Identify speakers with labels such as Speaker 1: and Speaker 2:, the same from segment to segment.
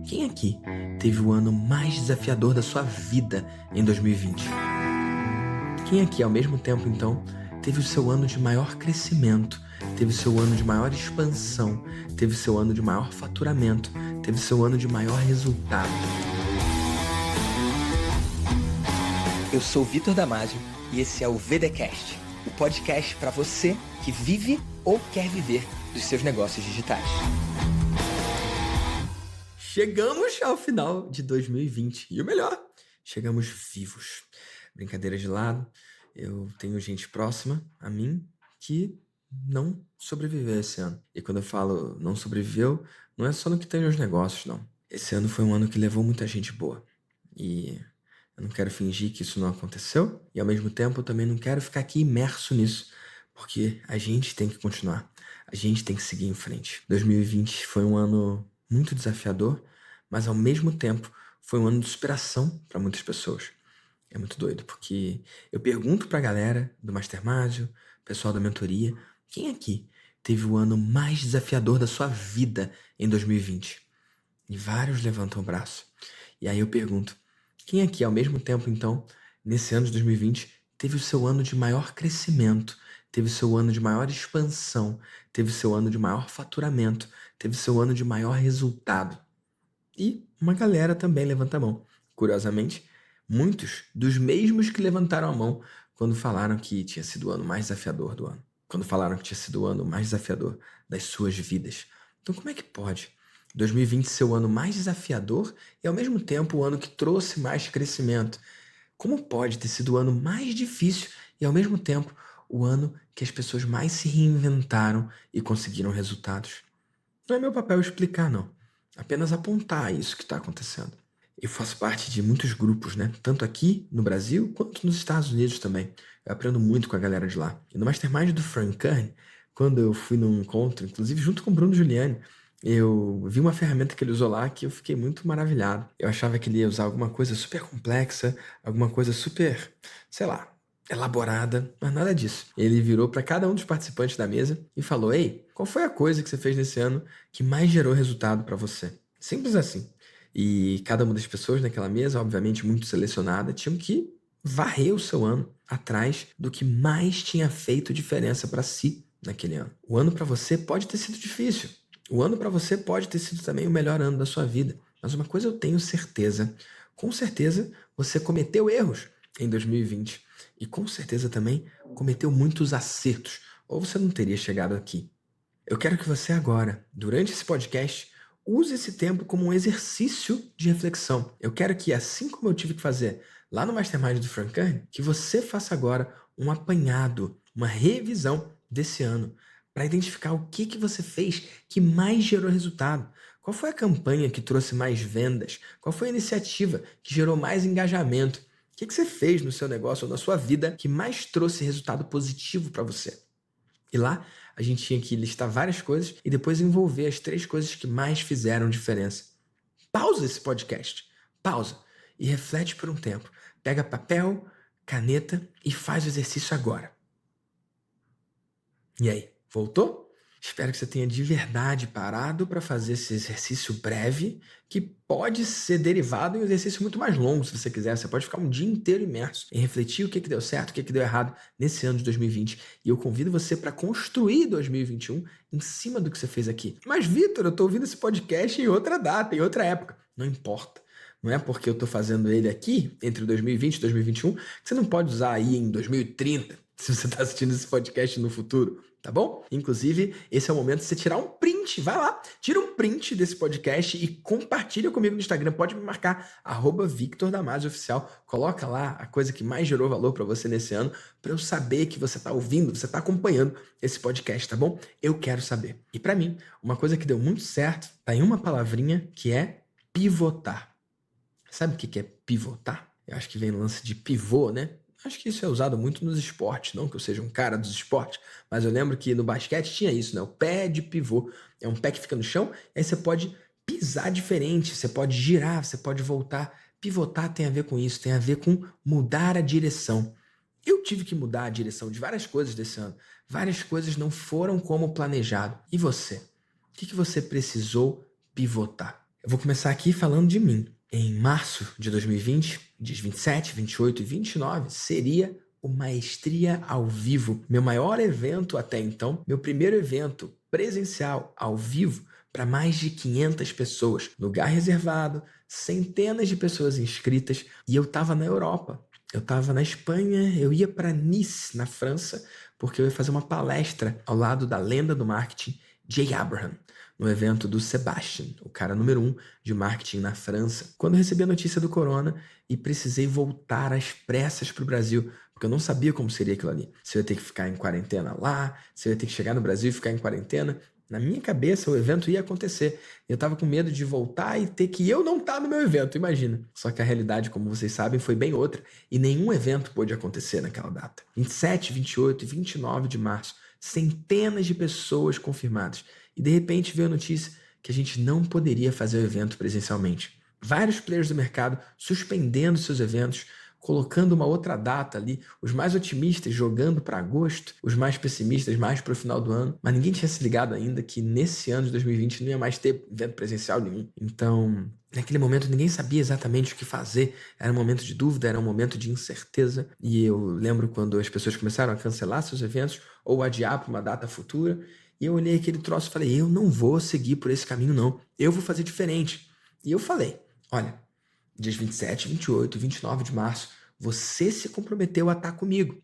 Speaker 1: Quem aqui teve o ano mais desafiador da sua vida em 2020? Quem aqui, ao mesmo tempo, então, teve o seu ano de maior crescimento, teve o seu ano de maior expansão, teve o seu ano de maior faturamento, teve o seu ano de maior resultado?
Speaker 2: Eu sou o Vitor Damasio e esse é o VDcast, o podcast para você que vive ou quer viver dos seus negócios digitais.
Speaker 1: Chegamos ao final de 2020 e o melhor, chegamos vivos. Brincadeiras de lado, eu tenho gente próxima a mim que não sobreviveu esse ano. E quando eu falo não sobreviveu, não é só no que tem nos negócios, não. Esse ano foi um ano que levou muita gente boa. E eu não quero fingir que isso não aconteceu. E ao mesmo tempo eu também não quero ficar aqui imerso nisso. Porque a gente tem que continuar. A gente tem que seguir em frente. 2020 foi um ano muito desafiador, mas ao mesmo tempo foi um ano de superação para muitas pessoas. É muito doido, porque eu pergunto pra galera do Mastermind, pessoal da mentoria, quem aqui teve o ano mais desafiador da sua vida em 2020? E vários levantam o braço. E aí eu pergunto, quem aqui ao mesmo tempo, então, nesse ano de 2020, teve o seu ano de maior crescimento, teve o seu ano de maior expansão, teve o seu ano de maior faturamento, teve o seu ano de maior resultado? E uma galera também levanta a mão. Curiosamente, muitos dos mesmos que levantaram a mão quando falaram que tinha sido o ano mais desafiador do ano. Quando falaram que tinha sido o ano mais desafiador das suas vidas. Então como é que pode 2020 ser o ano mais desafiador e ao mesmo tempo o ano que trouxe mais crescimento? Como pode ter sido o ano mais difícil e ao mesmo tempo o ano que as pessoas mais se reinventaram e conseguiram resultados? Não é meu papel explicar, não. Apenas apontar isso que está acontecendo. Eu faço parte de muitos grupos, né? Tanto aqui no Brasil quanto nos Estados Unidos também. Eu aprendo muito com a galera de lá. E no Mastermind do Frank Kern, quando eu fui num encontro, inclusive junto com o Bruno Giuliani, eu vi uma ferramenta que ele usou lá que eu fiquei muito maravilhado. Eu achava que ele ia usar alguma coisa super complexa, alguma coisa super, sei lá, elaborada, mas nada disso. Ele virou para cada um dos participantes da mesa e falou: "Ei, qual foi a coisa que você fez nesse ano que mais gerou resultado para você?" Simples assim. E cada uma das pessoas naquela mesa, obviamente muito selecionada, tinham que varrer o seu ano atrás do que mais tinha feito diferença para si naquele ano. O ano para você pode ter sido difícil. O ano para você pode ter sido também o melhor ano da sua vida. Mas uma coisa eu tenho certeza, com certeza você cometeu erros em 2020 e com certeza também cometeu muitos acertos, ou você não teria chegado aqui. Eu quero que você agora, durante esse podcast, use esse tempo como um exercício de reflexão. Eu quero que, assim como eu tive que fazer lá no Mastermind do Frank Kern, que você faça agora um apanhado, uma revisão desse ano, para identificar o que você fez que mais gerou resultado. Qual foi a campanha que trouxe mais vendas? Qual foi a iniciativa que gerou mais engajamento? O que você fez no seu negócio ou na sua vida que mais trouxe resultado positivo para você? E lá a gente tinha que listar várias coisas e depois envolver as 3 coisas que mais fizeram diferença. Pausa esse podcast, pausa e reflete por um tempo. Pega papel, caneta e faz o exercício agora. E aí, voltou? Espero que você tenha de verdade parado para fazer esse exercício breve, que pode ser derivado em um exercício muito mais longo, se você quiser. Você pode ficar um dia inteiro imerso em refletir o que deu certo, o que deu errado nesse ano de 2020. E eu convido você para construir 2021 em cima do que você fez aqui. Mas, Vitor, eu estou ouvindo esse podcast em outra data, em outra época. Não importa. Não é porque eu estou fazendo ele aqui, entre 2020 e 2021, que você não pode usar aí em 2030, se você está assistindo esse podcast no futuro, tá bom? Inclusive, esse é o momento de você tirar um print. Vai lá, tira um print desse podcast e compartilha comigo no Instagram. Pode me marcar, @VictorDamasioOficial. Coloca lá a coisa que mais gerou valor para você nesse ano, para eu saber que você está ouvindo, você está acompanhando esse podcast, tá bom? Eu quero saber. E para mim, uma coisa que deu muito certo tá em uma palavrinha que é pivotar. Sabe o que é pivotar? Eu acho que vem no lance de pivô, né? Acho que isso é usado muito nos esportes, não que eu seja um cara dos esportes, mas eu lembro que no basquete tinha isso, né? O pé de pivô. É um pé que fica no chão, e aí você pode pisar diferente, você pode girar, você pode voltar. Pivotar tem a ver com isso, tem a ver com mudar a direção. Eu tive que mudar a direção de várias coisas desse ano. Várias coisas não foram como planejado. E você? O que você precisou pivotar? Eu vou começar aqui falando de mim. Em março de 2020, dias 27, 28 e 29, seria o Maestria ao Vivo, meu maior evento até então, meu primeiro evento presencial ao vivo para mais de 500 pessoas, lugar reservado, centenas de pessoas inscritas, e eu estava na Europa. Eu estava na Espanha, eu ia para Nice, na França, porque eu ia fazer uma palestra ao lado da lenda do marketing, Jay Abraham, no evento do Sebastian, o cara número 1 de marketing na França. Quando eu recebi a notícia do corona e precisei voltar às pressas para o Brasil, porque eu não sabia como seria aquilo ali. Se eu ia ter que ficar em quarentena lá, se eu ia ter que chegar no Brasil e ficar em quarentena. Na minha cabeça, o evento ia acontecer. Eu estava com medo de voltar e ter que eu não estar no meu evento, imagina. Só que a realidade, como vocês sabem, foi bem outra. E nenhum evento pôde acontecer naquela data. 27, 28 e 29 de março, centenas de pessoas confirmadas. E de repente veio a notícia que a gente não poderia fazer o evento presencialmente. Vários players do mercado suspendendo seus eventos, colocando uma outra data ali, os mais otimistas jogando para agosto, os mais pessimistas mais para o final do ano, mas ninguém tinha se ligado ainda que nesse ano de 2020 não ia mais ter evento presencial nenhum. Então, naquele momento ninguém sabia exatamente o que fazer, era um momento de dúvida, era um momento de incerteza, e eu lembro quando as pessoas começaram a cancelar seus eventos ou adiar para uma data futura, e eu olhei aquele troço e falei, eu não vou seguir por esse caminho não, eu vou fazer diferente. E eu falei, olha, dias 27, 28 e 29 de março, você se comprometeu a estar comigo.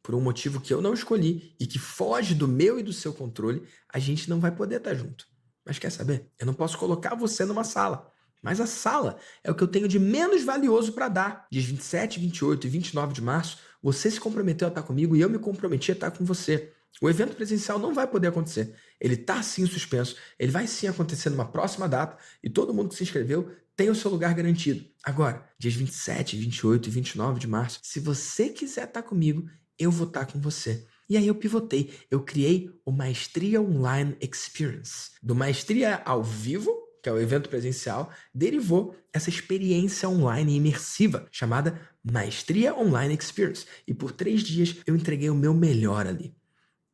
Speaker 1: Por um motivo que eu não escolhi e que foge do meu e do seu controle, a gente não vai poder estar junto. Mas quer saber? Eu não posso colocar você numa sala. Mas a sala é o que eu tenho de menos valioso para dar. Dias 27, 28 e 29 de março, você se comprometeu a estar comigo e eu me comprometi a estar com você. O evento presencial não vai poder acontecer. Ele está sim suspenso. Ele vai sim acontecer numa próxima data e todo mundo que se inscreveu tem o seu lugar garantido. Agora, dias 27, 28 e 29 de março, se você quiser estar comigo, eu vou estar com você. E aí eu pivotei. Eu criei o Maestria Online Experience. Do Maestria ao Vivo, que é o evento presencial, derivou essa experiência online imersiva chamada Maestria Online Experience. E por 3 dias eu entreguei o meu melhor ali.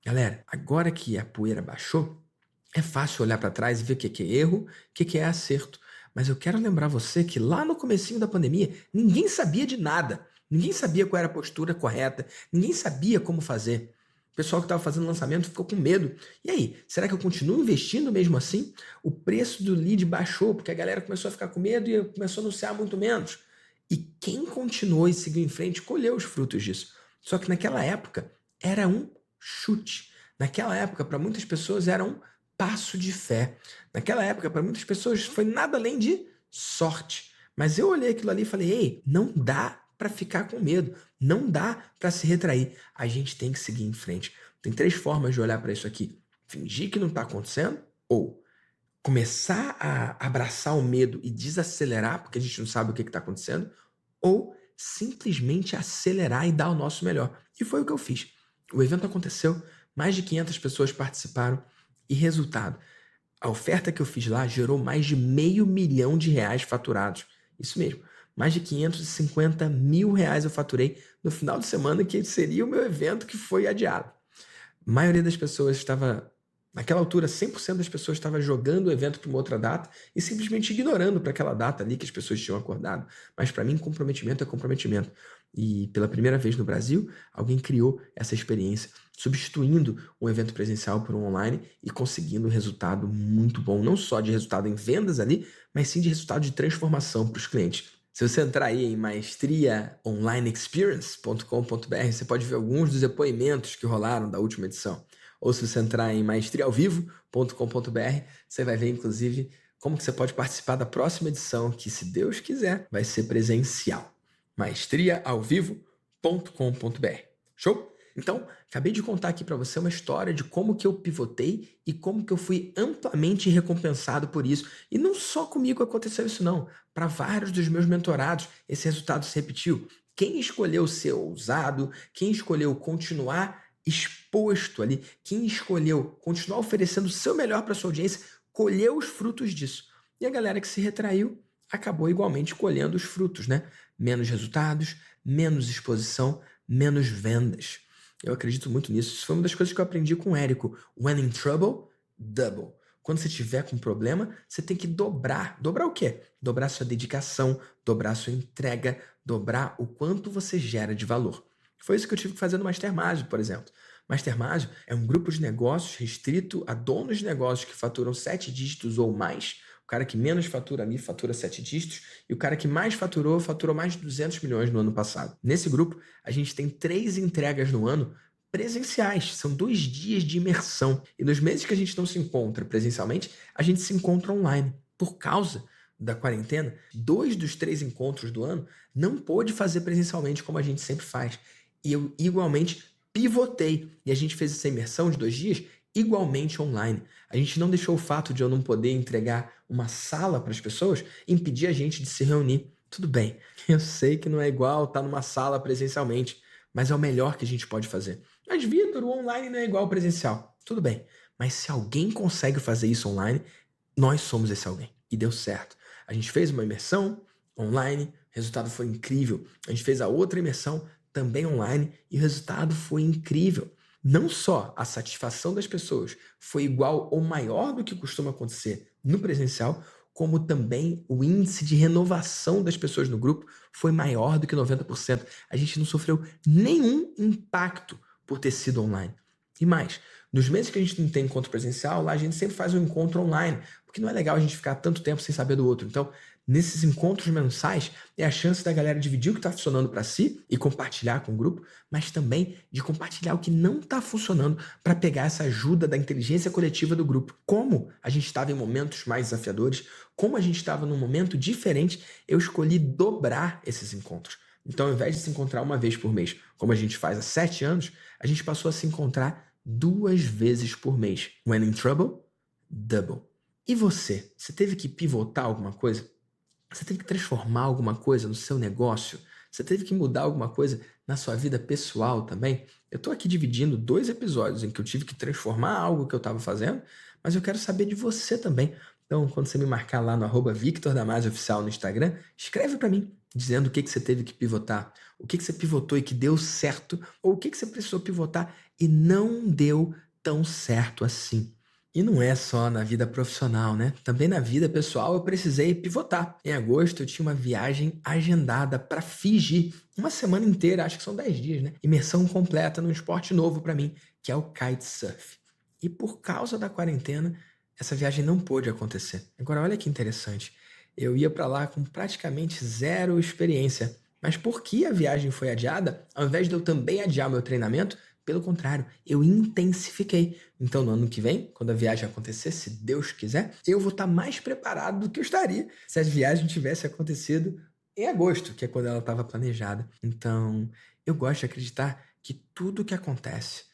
Speaker 1: Galera, agora que a poeira baixou, é fácil olhar para trás e ver o que é erro, o que é acerto. Mas eu quero lembrar você que lá no comecinho da pandemia, ninguém sabia de nada. Ninguém sabia qual era a postura correta, ninguém sabia como fazer. O pessoal que estava fazendo lançamento ficou com medo. E aí, será que eu continuo investindo mesmo assim? O preço do lead baixou, porque a galera começou a ficar com medo e começou a anunciar muito menos. E quem continuou e seguiu em frente colheu os frutos disso. Só que naquela época era um chute. Naquela época, para muitas pessoas, era um passo de fé. Naquela época, para muitas pessoas, foi nada além de sorte. Mas eu olhei aquilo ali e falei, ei, não dá para ficar com medo. Não dá para se retrair. A gente tem que seguir em frente. Tem 3 formas de olhar para isso aqui. Fingir que não está acontecendo ou começar a abraçar o medo e desacelerar porque a gente não sabe o que está acontecendo ou simplesmente acelerar e dar o nosso melhor. E foi o que eu fiz. O evento aconteceu, mais de 500 pessoas participaram e resultado, a oferta que eu fiz lá gerou mais de R$500 mil faturados. Isso mesmo, mais de R$550 mil eu faturei no final de semana que seria o meu evento que foi adiado. A maioria das pessoas estava, naquela altura, 100% das pessoas estava jogando o evento para uma outra data e simplesmente ignorando para aquela data ali que as pessoas tinham acordado. Mas para mim, comprometimento é comprometimento. E pela primeira vez no Brasil, alguém criou essa experiência, substituindo um evento presencial por um online e conseguindo um resultado muito bom, não só de resultado em vendas ali, mas sim de resultado de transformação para os clientes. Se você entrar aí em maestriaonlineexperience.com.br, você pode ver alguns dos depoimentos que rolaram da última edição. Ou se você entrar em maestriaovivo.com.br, você vai ver, inclusive, como que você pode participar da próxima edição, que, se Deus quiser, vai ser presencial. maestriaovivo.com.br. Show? Então, acabei de contar aqui para você uma história de como que eu pivotei e como que eu fui amplamente recompensado por isso. E não só comigo aconteceu isso não. Para vários dos meus mentorados, esse resultado se repetiu. Quem escolheu ser ousado, quem escolheu continuar exposto ali, quem escolheu continuar oferecendo o seu melhor para sua audiência, colheu os frutos disso. E a galera que se retraiu acabou igualmente colhendo os frutos, né? Menos resultados, menos exposição, menos vendas. Eu acredito muito nisso. Isso foi uma das coisas que eu aprendi com o Érico. When in trouble, double. Quando você tiver com problema, você tem que dobrar. Dobrar o quê? Dobrar sua dedicação, dobrar sua entrega, dobrar o quanto você gera de valor. Foi isso que eu tive que fazer no Master Mágico, por exemplo. Master Mágico é um grupo de negócios restrito a donos de negócios que faturam 7 dígitos ou mais. O cara que menos fatura ali fatura 7 dígitos e o cara que mais faturou mais de 200 milhões no ano passado. Nesse grupo, a gente tem 3 entregas no ano presenciais. São 2 dias de imersão. E nos meses que a gente não se encontra presencialmente, a gente se encontra online. Por causa da quarentena, 2 dos 3 encontros do ano não pôde fazer presencialmente como a gente sempre faz. E eu igualmente pivotei. E a gente fez essa imersão de 2 dias igualmente online. A gente não deixou o fato de eu não poder entregar uma sala para as pessoas impedir a gente de se reunir. Tudo bem, eu sei que não é igual estar numa sala presencialmente, mas é o melhor que a gente pode fazer. Mas, Vitor, o online não é igual ao presencial. Tudo bem, mas se alguém consegue fazer isso online, nós somos esse alguém. E deu certo. A gente fez uma imersão online, o resultado foi incrível. A gente fez a outra imersão também online e o resultado foi incrível. Não só a satisfação das pessoas foi igual ou maior do que costuma acontecer no presencial, como também o índice de renovação das pessoas no grupo foi maior do que 90%. A gente não sofreu nenhum impacto por ter sido online. E mais, nos meses que a gente não tem encontro presencial, lá a gente sempre faz um encontro online, porque não é legal a gente ficar tanto tempo sem saber do outro. Então, nesses encontros mensais, é a chance da galera dividir o que está funcionando para si e compartilhar com o grupo, mas também de compartilhar o que não está funcionando para pegar essa ajuda da inteligência coletiva do grupo. Como a gente estava em momentos mais desafiadores, como a gente estava num momento diferente, eu escolhi dobrar esses encontros. Então, ao invés de se encontrar uma vez por mês, como a gente faz há 7 anos, a gente passou a se encontrar 2 vezes por mês. When in trouble, double. E você? Você teve que pivotar alguma coisa? Você teve que transformar alguma coisa no seu negócio? Você teve que mudar alguma coisa na sua vida pessoal também? Eu estou aqui dividindo 2 episódios em que eu tive que transformar algo que eu estava fazendo, mas eu quero saber de você também. Então, quando você me marcar lá no @VictorDamasioOficial no Instagram, escreve para mim, dizendo o que você teve que pivotar, o que você pivotou e que deu certo, ou o que você precisou pivotar e não deu tão certo assim. E não é só na vida profissional, né? Também na vida pessoal eu precisei pivotar. Em agosto eu tinha uma viagem agendada para Fiji, uma semana inteira, acho que são 10 dias, né? Imersão completa num esporte novo para mim, que é o kitesurf. E por causa da quarentena, essa viagem não pôde acontecer. Agora olha que interessante, eu ia para lá com praticamente 0 experiência. Mas por que a viagem foi adiada, ao invés de eu também adiar meu treinamento, pelo contrário, eu intensifiquei. Então, no ano que vem, quando a viagem acontecer, se Deus quiser, eu vou estar mais preparado do que eu estaria se a viagem tivesse acontecido em agosto, que é quando ela estava planejada. Então, eu gosto de acreditar que tudo que acontece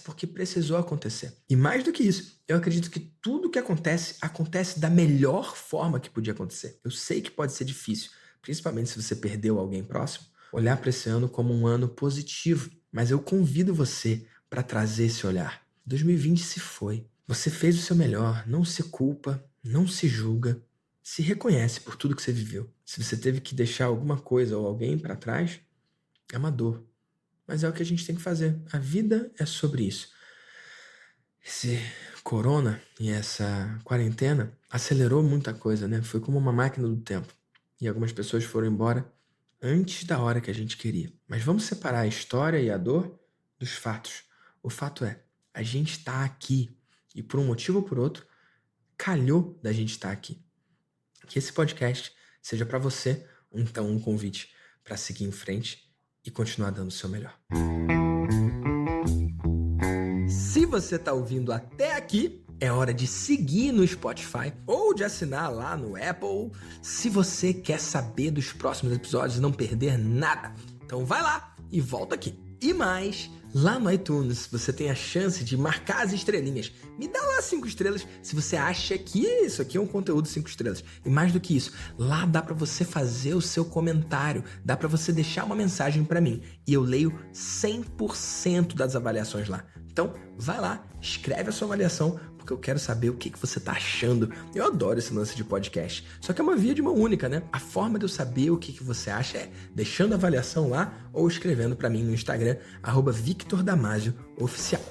Speaker 1: porque precisou acontecer. E mais do que isso, eu acredito que tudo que acontece da melhor forma que podia acontecer. Eu sei que pode ser difícil, principalmente se você perdeu alguém próximo, olhar para esse ano como um ano positivo. Mas eu convido você para trazer esse olhar. 2020 se foi. Você fez o seu melhor, não se culpa, não se julga, se reconhece por tudo que você viveu. Se você teve que deixar alguma coisa ou alguém para trás, é uma dor. Mas é o que a gente tem que fazer. A vida é sobre isso. Esse corona e essa quarentena acelerou muita coisa, né? Foi como uma máquina do tempo. E algumas pessoas foram embora antes da hora que a gente queria. Mas vamos separar a história e a dor dos fatos. O fato é, a gente está aqui e por um motivo ou por outro, calhou da gente estar aqui. Que esse podcast seja para você, então, um convite para seguir em frente e continuar dando o seu melhor. Se você está ouvindo até aqui, é hora de seguir no Spotify ou de assinar lá no Apple se você quer saber dos próximos episódios e não perder nada. Então vai lá e volta aqui. E mais, lá no iTunes você tem a chance de marcar as estrelinhas. Me dá lá 5 estrelas se você acha que isso aqui é um conteúdo 5 estrelas. E mais do que isso, lá dá para você fazer o seu comentário, dá para você deixar uma mensagem para mim. E eu leio 100% das avaliações lá. Então, vai lá, escreve a sua avaliação, porque eu quero saber o que você tá achando. Eu adoro esse lance de podcast. Só que é uma via de mão única, né? A forma de eu saber o que você acha é deixando a avaliação lá ou escrevendo para mim no Instagram, @VictorDamasioOficial.